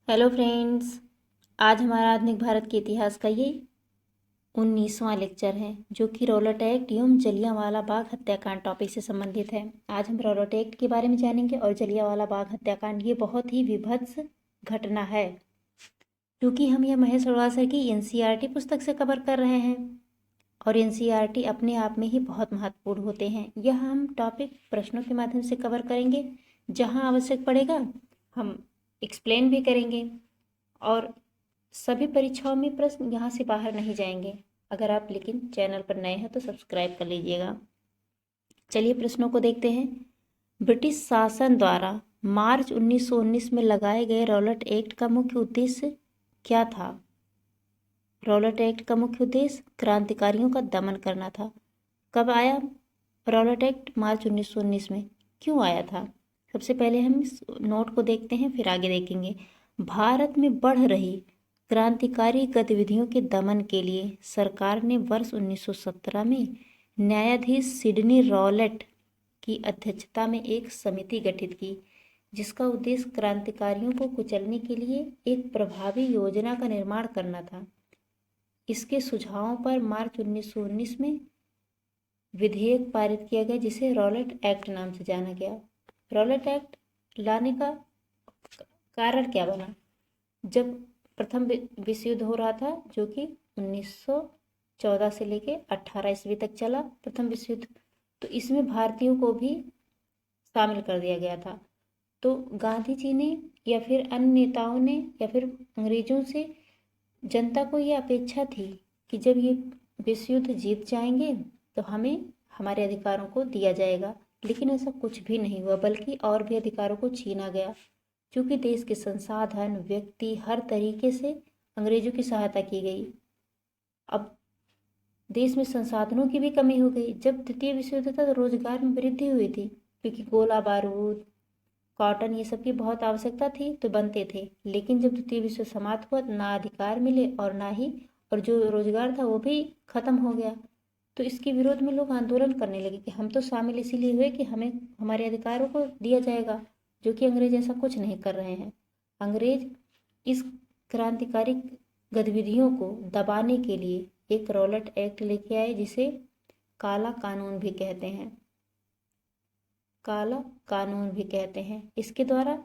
Hello friends. आज हमारा आधुनिक भारत के इतिहास का ये 19वां लेक्चर है जो कि रॉलेट एक्ट एवं जलियांवाला बाग हत्याकांड टॉपिक से संबंधित है। आज हम रॉलेट एक्ट के बारे में जानेंगे और जलियांवाला बाग हत्याकांड ये बहुत ही विभत्स घटना है क्योंकि हम यह महेश सर की एनसीईआरटी पुस्तक से कवर कर रहे हैं और एनसीईआरटी अपने आप में ही बहुत महत्वपूर्ण होते हैं। यह हम टॉपिक प्रश्नों के माध्यम से कवर करेंगे, जहाँ आवश्यक पड़ेगा हम एक्सप्लेन भी करेंगे और सभी परीक्षाओं में प्रश्न यहाँ से बाहर नहीं जाएंगे। अगर आप लेकिन चैनल पर नए हैं तो सब्सक्राइब कर लीजिएगा। चलिए प्रश्नों को देखते हैं। ब्रिटिश शासन द्वारा मार्च 1919 में लगाए गए रॉलेट एक्ट का मुख्य उद्देश्य क्या था? रॉलेट एक्ट का मुख्य उद्देश्य क्रांतिकारियों का दमन करना था। कब आया रॉलेट एक्ट? मार्च 1919 में। क्यों आया था? सबसे पहले हम इस नोट को देखते हैं, फिर आगे देखेंगे। भारत में बढ़ रही क्रांतिकारी गतिविधियों के दमन के लिए सरकार ने वर्ष 1917 में न्यायाधीश सिडनी रॉलेट की अध्यक्षता में एक समिति गठित की, जिसका उद्देश्य क्रांतिकारियों को कुचलने के लिए एक प्रभावी योजना का निर्माण करना था। इसके सुझावों पर मार्च 1919 में विधेयक पारित किया गया, जिसे रॉलेट एक्ट नाम से जाना गया। रॉलेट एक्ट लाने का कारण क्या बना? जब प्रथम विश्व युद्ध हो रहा था, जो कि 1914 से लेके 18 ईस्वी तक चला प्रथम विश्व युद्ध, तो इसमें भारतीयों को भी शामिल कर दिया गया था। तो गांधी जी ने या फिर अन्य नेताओं ने या फिर अंग्रेजों से जनता को ये अपेक्षा थी कि जब ये विश्व युद्ध जीत जाएंगे तो हमें हमारे अधिकारों को दिया जाएगा, लेकिन ऐसा कुछ भी नहीं हुआ, बल्कि और भी अधिकारों को छीना गया। क्योंकि देश के संसाधन, व्यक्ति, हर तरीके से अंग्रेजों की सहायता की गई। अब देश में संसाधनों की भी कमी हो गई। जब द्वितीय विश्व युद्ध था तो रोजगार में वृद्धि हुई थी, क्योंकि गोला बारूद, कॉटन, ये सब की बहुत आवश्यकता थी तो बनते थे। लेकिन जब द्वितीय विश्व समाप्त हुआ, ना अधिकार मिले और ना ही, और जो रोजगार था वो भी खत्म हो गया। तो इसके विरोध में लोग आंदोलन करने लगे कि हम तो शामिल इसीलिए हुए कि हमें हमारे अधिकारों को दिया जाएगा, जो कि अंग्रेज ऐसा कुछ नहीं कर रहे हैं। अंग्रेज इस क्रांतिकारी गतिविधियों को दबाने के लिए एक रॉलेट एक्ट लेके आए, जिसे काला कानून भी कहते हैं। काला कानून भी कहते हैं। इसके द्वारा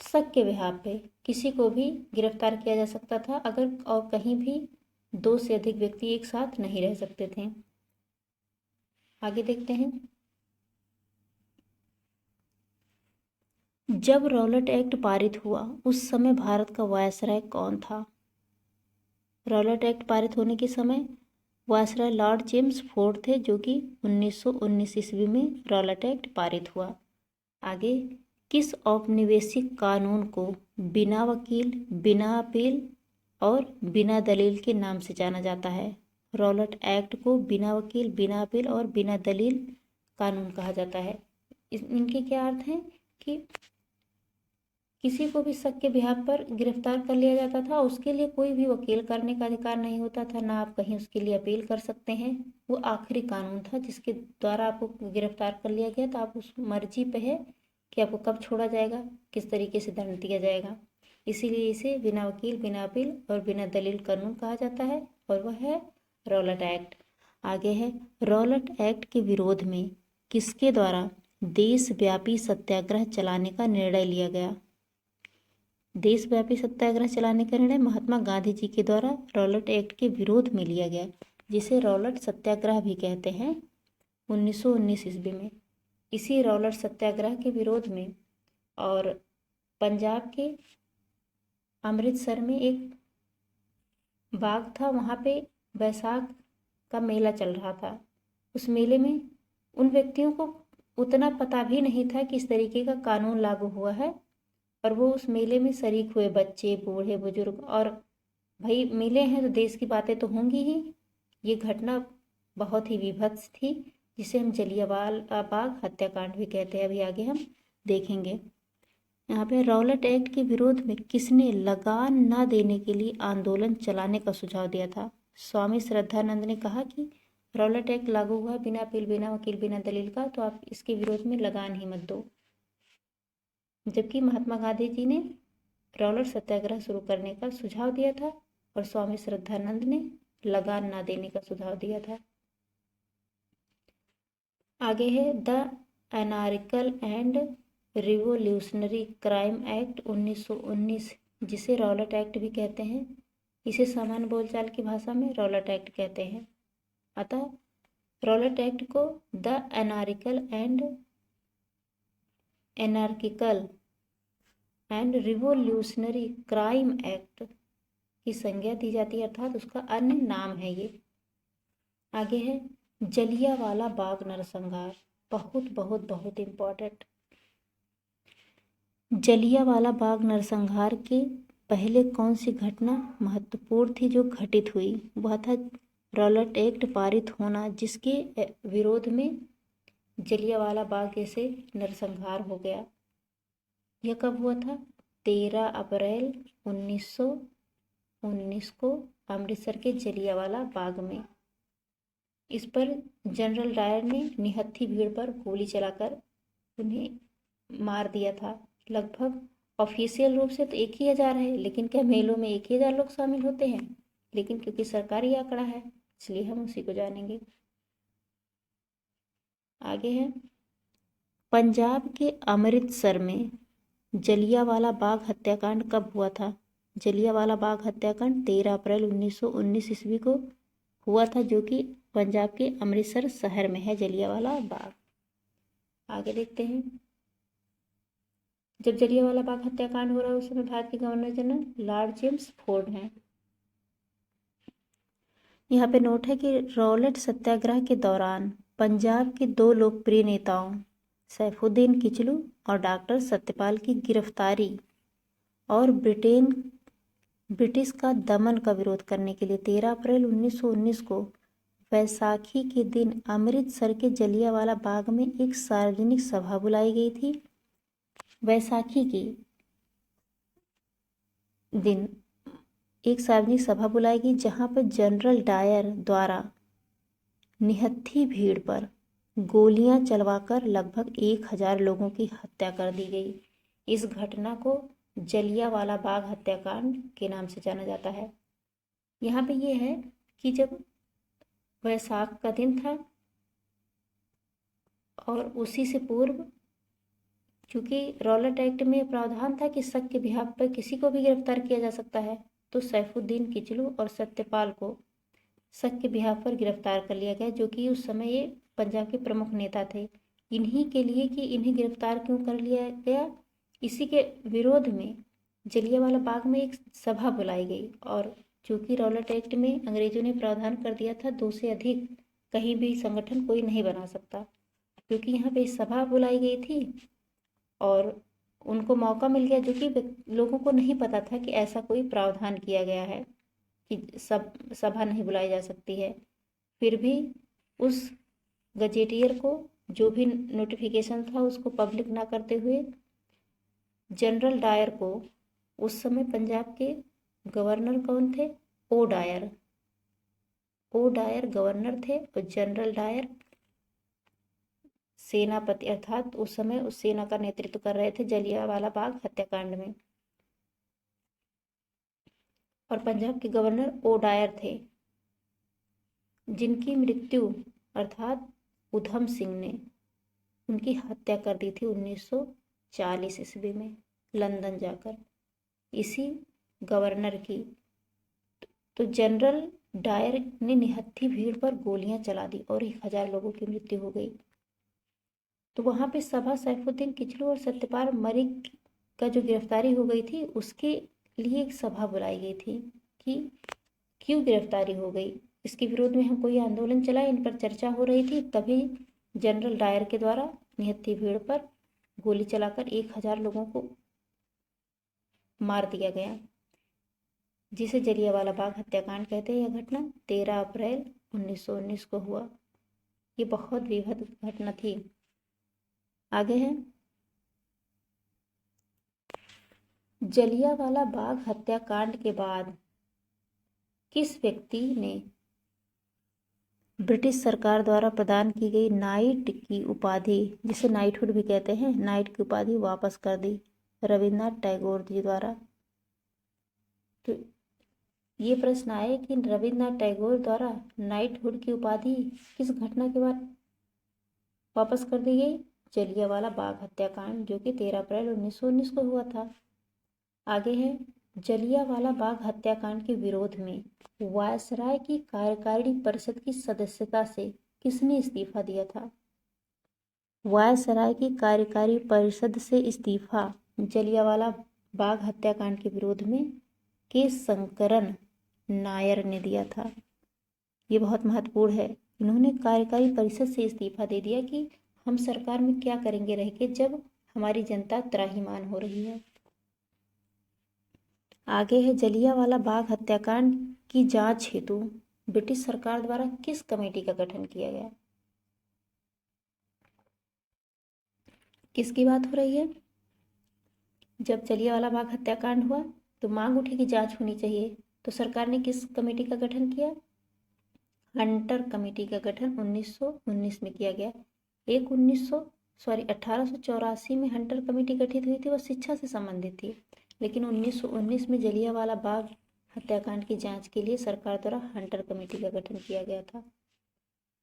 शक के बिहाफ पे किसी को भी गिरफ्तार किया जा सकता था, अगर और कहीं भी दो से अधिक व्यक्ति एक साथ नहीं रह सकते थे। आगे देखते हैं। जब रॉलेट एक्ट पारित हुआ उस समय भारत का वायसराय कौन था? रॉलेट एक्ट पारित होने के समय वायसराय लॉर्ड जेम्स फोर्ड थे, जो कि 1919 ईस्वी में रॉलेट एक्ट पारित हुआ। आगे, किस औपनिवेशिक कानून को बिना वकील, बिना अपील और बिना दलील के नाम से जाना जाता है? रॉलेट एक्ट को बिना वकील, बिना अपील और बिना दलील कानून कहा जाता है। इनके क्या अर्थ हैं कि किसी को भी शक के बिहाफ पर गिरफ्तार कर लिया जाता था, उसके लिए कोई भी वकील करने का अधिकार नहीं होता था, ना आप कहीं उसके लिए अपील कर सकते हैं। वो आखिरी कानून था जिसके द्वारा आपको गिरफ्तार कर लिया गया, तो आप उस मर्जी पे है कि आपको कब छोड़ा जाएगा, किस तरीके से दंड दिया जाएगा। इसीलिए इसे बिना वकील, बिना अपील और बिना दलील कानून कहा जाता है, और वह है रॉलेट एक्ट। आगे है, रॉलेट एक्ट के विरोध में किसके द्वारा देशव्यापी सत्याग्रह चलाने का निर्णय लिया गया? देशव्यापी सत्याग्रह चलाने का निर्णय महात्मा गांधी जी के द्वारा रॉलेट एक्ट के विरोध में लिया गया, जिसे रॉलेट सत्याग्रह भी कहते हैं, 1919 ईस्वी में। इसी रॉलेट सत्याग्रह के विरोध में और पंजाब के अमृतसर में एक बाग था, वहाँ पे बैसाख का मेला चल रहा था। उस मेले में उन व्यक्तियों को उतना पता भी नहीं था कि इस तरीके का कानून लागू हुआ है, और वो उस मेले में शरीक हुए बच्चे, बूढ़े, बुजुर्ग। और भाई मेले हैं तो देश की बातें तो होंगी ही। ये घटना बहुत ही विभत्स थी, जिसे हम जलियांवाला बाग हत्याकांड भी कहते हैं। अभी आगे हम देखेंगे। यहाँ पे रॉलेट एक्ट के विरोध में किसने लगान न देने के लिए आंदोलन चलाने का सुझाव दिया था? स्वामी श्रद्धानंद ने कहा कि रॉलेट एक्ट लागू हुआ बिना अपील, बिना वकील, बिना दलील का, तो आप इसके विरोध में लगान ही मत दो। जबकि महात्मा गांधी जी ने रॉलेट सत्याग्रह शुरू करने का सुझाव दिया था और स्वामी श्रद्धानंद ने लगान ना देने का सुझाव दिया था। आगे है the anarchical and revolutionary crime act 1919, जिसे रॉलेट एक्ट भी कहते हैं। इसे सामान्य बोलचाल की भाषा में रॉलेट एक्ट कहते हैं। अतः रॉलेट एक्ट को the anarchical and revolutionary crime act की संज्ञा दी जाती है, अर्थात उसका अन्य नाम है ये। आगे है जलियांवाला बाग नरसंहार, बहुत बहुत बहुत इम्पोर्टेंट। जलियांवाला बाग नरसंहार के पहले कौन सी घटना महत्वपूर्ण थी जो घटित हुई? वह था रॉलेट एक्ट पारित होना, जिसके विरोध में जलियांवाला बाग जैसे नरसंहार हो गया। यह कब हुआ था? 13 अप्रैल 1919 को अमृतसर के जलियांवाला बाग में। इस पर जनरल डायर ने निहत्थी भीड़ पर गोली चलाकर उन्हें मार दिया था। लगभग ऑफिशियल रूप से तो 1,000 है, लेकिन क्या मेलों में 1,000 लोग शामिल होते हैं? लेकिन क्योंकि सरकारी आंकड़ा है इसलिए हम उसी को जानेंगे। आगे है पंजाब के अमृतसर में जलियांवाला बाग हत्याकांड कब हुआ था? जलियांवाला बाग हत्याकांड 13 अप्रैल 1919 ईस्वी को हुआ था, जो कि पंजाब के अमृतसर शहर में है जलियांवाला बाग। आगे देखते हैं। जब जलियांवाला बाग हत्याकांड हो रहा है उस समय भारत के governor general Lord James Ford हैं। यहाँ पे नोट है कि रॉलेट सत्याग्रह के दौरान पंजाब के 2 लोकप्रिय नेताओं सैफुद्दीन किचलू और डॉक्टर सत्यपाल की गिरफ्तारी और ब्रिटिश का दमन का विरोध करने के लिए 13 अप्रैल 1919 को वैसाखी के दिन अमृतसर के जलियांवाला बाग में एक सार्वजनिक सभा बुलाई गई थी। वैसाखी के दिन एक सार्वजनिक सभा बुलाई गई, जहां पर जनरल डायर द्वारा निहत्थी भीड़ पर गोलियां चलवाकर लगभग 1,000 लोगों की हत्या कर दी गई। इस घटना को जलियांवाला बाग हत्याकांड के नाम से जाना जाता है। यहाँ पे ये है कि जब वैसाख का दिन था और उसी से पूर्व, क्योंकि रॉलेट एक्ट में प्रावधान था कि शक के बिहाफ पर किसी को भी गिरफ्तार किया जा सकता है, तो सैफुद्दीन किचलू और सत्यपाल को शक के बिहाफ पर गिरफ्तार कर लिया गया, जो कि उस समय ये पंजाब के प्रमुख नेता थे। इन्हीं के लिए कि इन्हें गिरफ्तार क्यों कर लिया गया, इसी के विरोध में जलियांवाला बाग में एक सभा बुलाई गई। और चूंकि रॉलेट एक्ट में अंग्रेजों ने प्रावधान कर दिया था 2 से अधिक कहीं भी संगठन कोई नहीं बना सकता, क्योंकि यहाँ पे सभा बुलाई गई थी और उनको मौका मिल गया, जो कि लोगों को नहीं पता था कि ऐसा कोई प्रावधान किया गया है कि सभा नहीं बुलाई जा सकती है। फिर भी उस गजेटियर को जो भी नोटिफिकेशन था उसको पब्लिक ना करते हुए जनरल डायर को, उस समय पंजाब के गवर्नर कौन थे? ओ डायर गवर्नर थे और जनरल डायर सेनापति, अर्थात उस समय उस सेना का नेतृत्व कर रहे थे जलियांवाला बाग हत्याकांड में। और पंजाब के गवर्नर ओ डायर थे, जिनकी मृत्यु अर्थात उधम सिंह ने उनकी हत्या कर दी थी 1940 ईस्वी में लंदन जाकर, इसी गवर्नर की। तो जनरल डायर ने निहत्थी भीड़ पर गोलियां चला दी और 1,000 लोगों की मृत्यु हो गई। तो वहां पे सभा सैफुद्दीन किचलू और सत्यपाल मलिक का जो गिरफ्तारी हो गई थी उसके लिए एक सभा बुलाई गई थी कि क्यों गिरफ्तारी हो गई, इसके विरोध में हम कोई आंदोलन चलाए, इन पर चर्चा हो रही थी। तभी जनरल डायर के द्वारा निहत्थी भीड़ पर गोली चलाकर 1,000 लोगों को मार दिया गया, जिसे जलियांवाला बाग हत्याकांड कहते हैं। यह घटना 13 अप्रैल 1919 को हुआ। ये बहुत विभत्स घटना थी। आगे है जलियांवाला बाग हत्याकांड के बाद किस व्यक्ति ने ब्रिटिश सरकार द्वारा प्रदान की गई नाइट की उपाधि, जिसे नाइटहुड भी कहते हैं, नाइट की उपाधि वापस कर दी? रविन्द्रनाथ टैगोर जी द्वारा। तो ये प्रश्न आए कि रविन्द्रनाथ टैगोर द्वारा नाइटहुड की उपाधि किस घटना के बाद वापस कर दी गई? जलियांवाला बाग हत्याकांड, जो कि 13 अप्रैल 1919 को हुआ था। आगे है, जलियांवाला बाग हत्याकांड के विरोध में वायसराय की कार्यकारिणी परिषद की सदस्यता से किसने इस्तीफा दिया था? वायसराय की कार्यकारी परिषद से इस्तीफा जलियांवाला बाग हत्याकांड के विरोध में के शंकरन नायर ने दिया था। ये बहुत महत्वपूर्ण है। इन्होंने कार्यकारी परिषद से इस्तीफा दे दिया कि हम सरकार में क्या करेंगे रह के जब हमारी जनता त्राहिमाम हो रही है। आगे है, जलियांवाला बाग हत्याकांड की जांच हेतु ब्रिटिश सरकार द्वारा किस कमेटी का गठन किया गया? किसकी बात हो रही है? जब जलियांवाला बाग हत्याकांड हुआ तो मांग उठी कि जांच होनी चाहिए, तो सरकार ने किस कमेटी का गठन किया? हंटर कमेटी का गठन 1919 में किया गया। 1884 में हंटर कमेटी गठित हुई थी, वह शिक्षा से संबंधित थी, लेकिन 1919 में जलियांवाला बाग हत्याकांड की जांच के लिए सरकार द्वारा हंटर कमेटी का गठन किया गया था।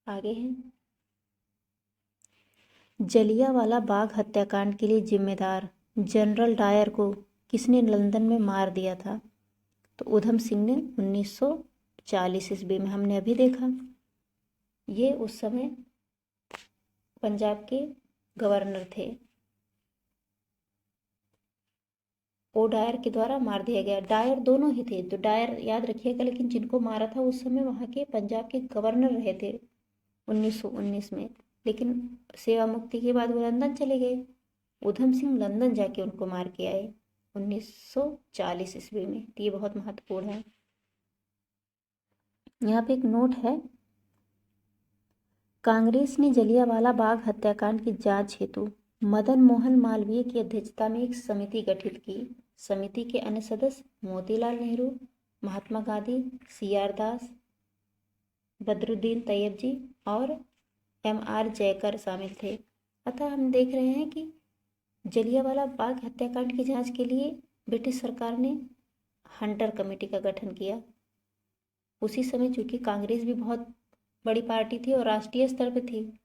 आगे है, जलियांवाला बाग हत्याकांड के लिए जिम्मेदार जनरल डायर को किसने लंदन में मार दिया था? तो उधम सिंह ने 1940 ईस्वी में। हमने अभी देखा, ये उस समय पंजाब के गवर्नर थे। ओ डायर के द्वारा मार दिया गया। डायर दोनों ही थे, तो डायर याद रखिएगा, लेकिन जिनको मारा था उस समय वहाँ के पंजाब के गवर्नर रहे थे 1919 में, लेकिन सेवा मुक्ति के बाद वो लंदन चले गए। उधम सिंह लंदन जाके उनको मार के आए 1940 ईस्वी में। तो ये बहुत महत्वपूर्ण है। यहाँ पे एक नोट है, कांग्रेस ने जलियांवाला बाग हत्याकांड की जांच हेतु मदन मोहन मालवीय की अध्यक्षता में एक समिति गठित की। समिति के अन्य सदस्य मोतीलाल नेहरू, महात्मा गांधी, CR दास, बदरुद्दीन तैयब जी और MR जयकर शामिल थे। अतः हम देख रहे हैं कि जलियांवाला बाग हत्याकांड की जांच के लिए ब्रिटिश सरकार ने हंटर कमेटी का गठन किया। उसी समय चूंकि कांग्रेस भी बहुत बड़ी पार्टी थी और राष्ट्रीय स्तर पर थी,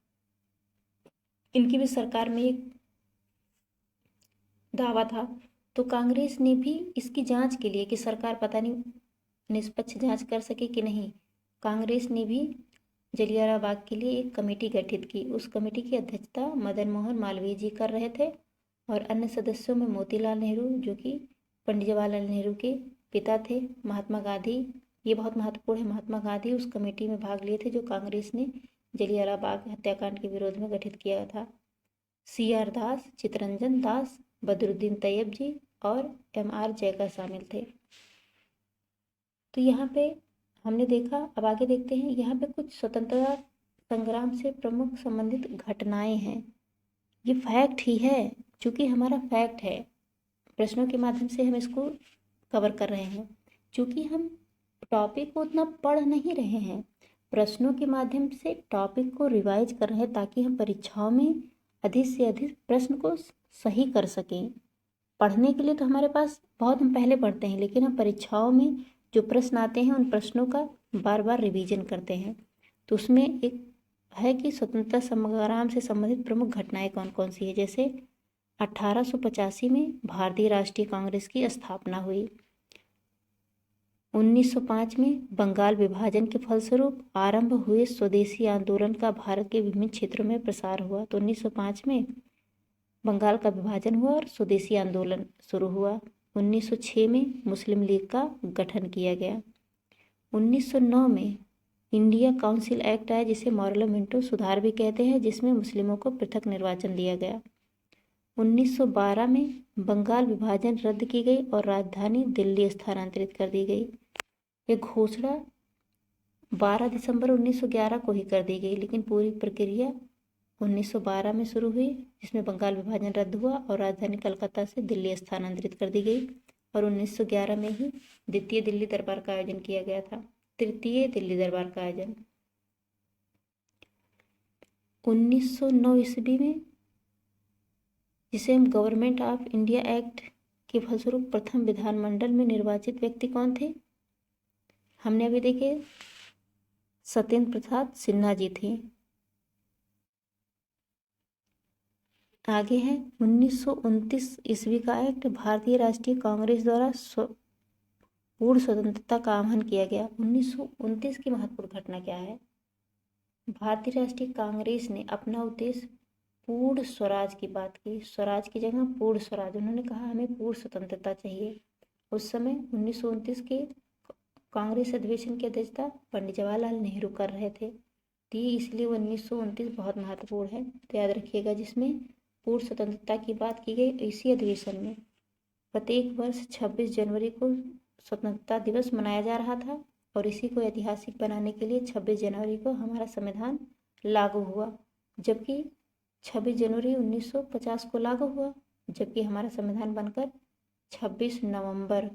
इनकी भी सरकार में एक दावा था, तो कांग्रेस ने भी इसकी जांच के लिए कि सरकार पता नहीं निष्पक्ष जांच कर सके कि नहीं, कांग्रेस ने भी जलियांवाला बाग के लिए एक कमेटी गठित की। उस कमेटी की अध्यक्षता मदन मोहन मालवीय जी कर रहे थे और अन्य सदस्यों में मोतीलाल नेहरू, जो कि पंडित जवाहरलाल नेहरू के पिता थे, महात्मा गांधी, ये बहुत महत्वपूर्ण है, महात्मा गांधी उस कमेटी में भाग लिए थे जो कांग्रेस ने जलियांवाला बाग हत्याकांड के विरोध में गठित किया था। CR दास, चित्तरंजन दास, बदरुद्दीन तैयब जी और MR जयकर शामिल थे। तो यहाँ पे हमने देखा, अब आगे देखते हैं। यहाँ पे कुछ स्वतंत्रता संग्राम से प्रमुख संबंधित घटनाएं हैं। ये फैक्ट ही है, चूँकि हमारा फैक्ट है, प्रश्नों के माध्यम से हम इसको कवर कर रहे हैं। चूँकि हम टॉपिक को उतना पढ़ नहीं रहे हैं, प्रश्नों के माध्यम से टॉपिक को रिवाइज कर रहे हैं ताकि हम परीक्षाओं में अधिक से अधिक प्रश्न को सही कर सकें। पढ़ने के लिए तो हमारे पास बहुत हम पहले पढ़ते हैं, लेकिन हम परीक्षाओं में जो प्रश्न आते हैं उन प्रश्नों का बार बार रिवीजन करते हैं। तो उसमें एक है कि स्वतंत्रता संग्राम से संबंधित प्रमुख घटनाएं कौन कौन सी है। जैसे 1885 में भारतीय राष्ट्रीय कांग्रेस की स्थापना हुई। 1905 में बंगाल विभाजन के फलस्वरूप आरंभ हुए स्वदेशी आंदोलन का भारत के विभिन्न क्षेत्रों में प्रसार हुआ। तो 1905 में बंगाल का विभाजन हुआ और स्वदेशी आंदोलन शुरू हुआ। 1906 में मुस्लिम लीग का गठन किया गया। 1909 में इंडिया काउंसिल एक्ट आया, जिसे मॉरलो मिंटो सुधार भी कहते हैं, जिसमें मुस्लिमों को पृथक निर्वाचन दिया गया। 1912 में बंगाल विभाजन रद्द की गई और राजधानी दिल्ली स्थानांतरित कर दी गई। ये घोषणा 12 दिसंबर 1911 को ही कर दी गई, लेकिन पूरी प्रक्रिया 1912 में शुरू हुई, जिसमें बंगाल विभाजन रद्द हुआ और राजधानी कलकत्ता से दिल्ली स्थानांतरित कर दी गई। और 1911 में ही द्वितीय दिल्ली दरबार का आयोजन किया गया था। तृतीय दिल्ली दरबार का आयोजन 1909 ईस्वी में, जिसे हम गवर्नमेंट ऑफ इंडिया एक्ट के फलस्वरूप प्रथम विधानमंडल में निर्वाचित व्यक्ति कौन थे? हमने अभी देखे सत्येंद्र प्रसाद सिन्हा जी थे। आगे है 1929 ईस्वी का एक्ट, भारतीय राष्ट्रीय कांग्रेस द्वारा पूर्ण स्वतंत्रता का आह्वान किया गया। 1929 की महत्वपूर्ण घटना क्या है? भारतीय राष्ट्रीय कांग्रेस ने अपना उद्देश्य पूर्ण स्वराज की बात की, स्वराज की जगह पूर्ण स्वराज। उन्होंने कहा हमें पूर्ण स्वतंत्रता चाहिए। उस समय 1929 के कांग्रेस अधिवेशन की अध्यक्षता पंडित जवाहरलाल नेहरू कर रहे थे। तो इसलिए 1929 बहुत महत्वपूर्ण है, तो याद रखिएगा। जिसमें पूर्ण स्वतंत्रता की बात की गई इसी अधिवेशन में। प्रत्येक वर्ष 26 जनवरी को स्वतंत्रता दिवस मनाया जा रहा था और इसी को ऐतिहासिक बनाने के लिए 26 जनवरी को हमारा संविधान लागू हुआ। जबकि 26 जनवरी 1950 को लागू हुआ, जबकि हमारा संविधान बनकर 26 नवंबर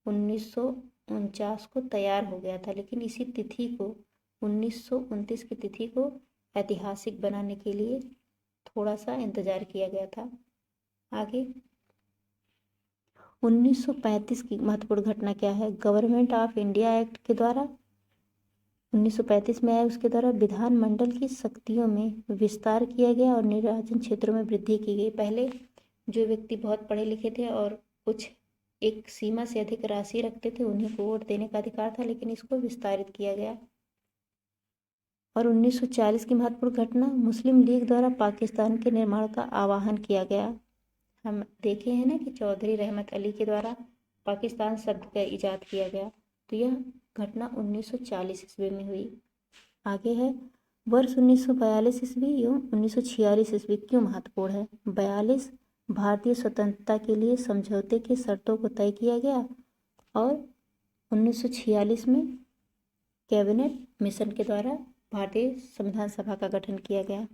1949 को तैयार हो गया था। लेकिन इसी तिथि को 1929 की तिथि को ऐतिहासिक बनाने के लिए थोड़ा सा इंतजार किया गया था। आगे 1935 की महत्वपूर्ण घटना क्या है? गवर्नमेंट ऑफ इंडिया एक्ट के द्वारा 1935 में आया, उसके द्वारा विधानमंडल की शक्तियों में विस्तार किया गया और निर्वाचन क्षेत्रों में वृद्धि की गई। पहले जो व्यक्ति बहुत पढ़े लिखे थे और कुछ एक सीमा से अधिक राशि रखते थे उन्हीं को वोट देने का अधिकार था, लेकिन इसको विस्तारित किया गया। और 1940 की महत्वपूर्ण घटना, मुस्लिम लीग द्वारा पाकिस्तान के निर्माण का आह्वान किया गया। हम देखे हैं ना कि चौधरी रहमत अली के द्वारा पाकिस्तान शब्द का इजाद किया गया। तो यह घटना 1940 ईस्वी में हुई। आगे है वर्ष 1942 ईस्वी एवं 1946 ईस्वी क्यों महत्वपूर्ण है? 42 भारतीय स्वतंत्रता के लिए समझौते की शर्तों को तय किया गया और 1946 में कैबिनेट मिशन के द्वारा भारतीय संविधान सभा का गठन किया गया,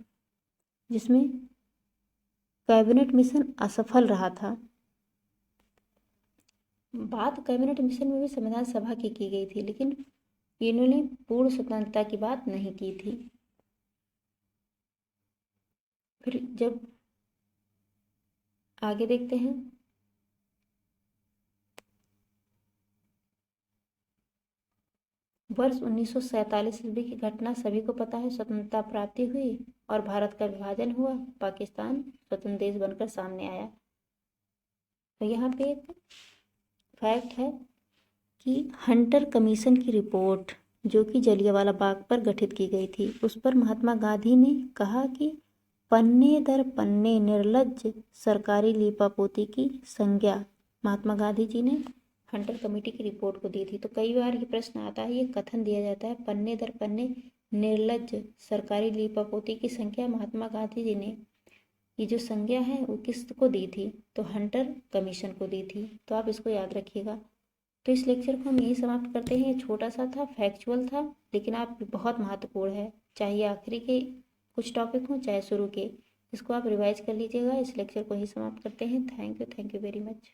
जिसमें कैबिनेट मिशन असफल रहा था। बात कैबिनेट मिशन में भी संविधान सभा की गई थी, लेकिन इन्होंने पूर्ण स्वतंत्रता की बात नहीं की थी। फिर जब आगे देखते हैं, वर्ष 1947 ईस्वी की घटना सभी को पता है। स्वतंत्रता प्राप्ति हुई और भारत का विभाजन हुआ, पाकिस्तान स्वतंत्र देश बनकर सामने आया। तो यहाँ पे एक फैक्ट है कि हंटर कमीशन की रिपोर्ट जो कि जलियांवाला बाग पर गठित की गई थी, उस पर महात्मा गांधी ने कहा कि पन्ने दर पन्ने निर्लज्ज सरकारी लीपापोती की संज्ञा महात्मा गांधी जी ने हंटर कमेटी की रिपोर्ट को दी थी। तो कई बार ये प्रश्न आता है, ये कथन दिया जाता है पन्ने दर पन्ने निर्लज्ज सरकारी लीपापोती की संख्या महात्मा गांधी जी ने ये जो संज्ञा है वो किसको दी थी? तो हंटर कमीशन को दी थी। तो आप इसको याद रखिएगा। तो इस लेक्चर को हम यही समाप्त करते हैं। ये छोटा सा था, फैक्चुअल था, लेकिन आप बहुत महत्वपूर्ण है। चाहे आखिरी के कुछ टॉपिक हों चाहे शुरू के, इसको आप रिवाइज कर लीजिएगा। इस लेक्चर को ही समाप्त करते हैं। Thank you very much.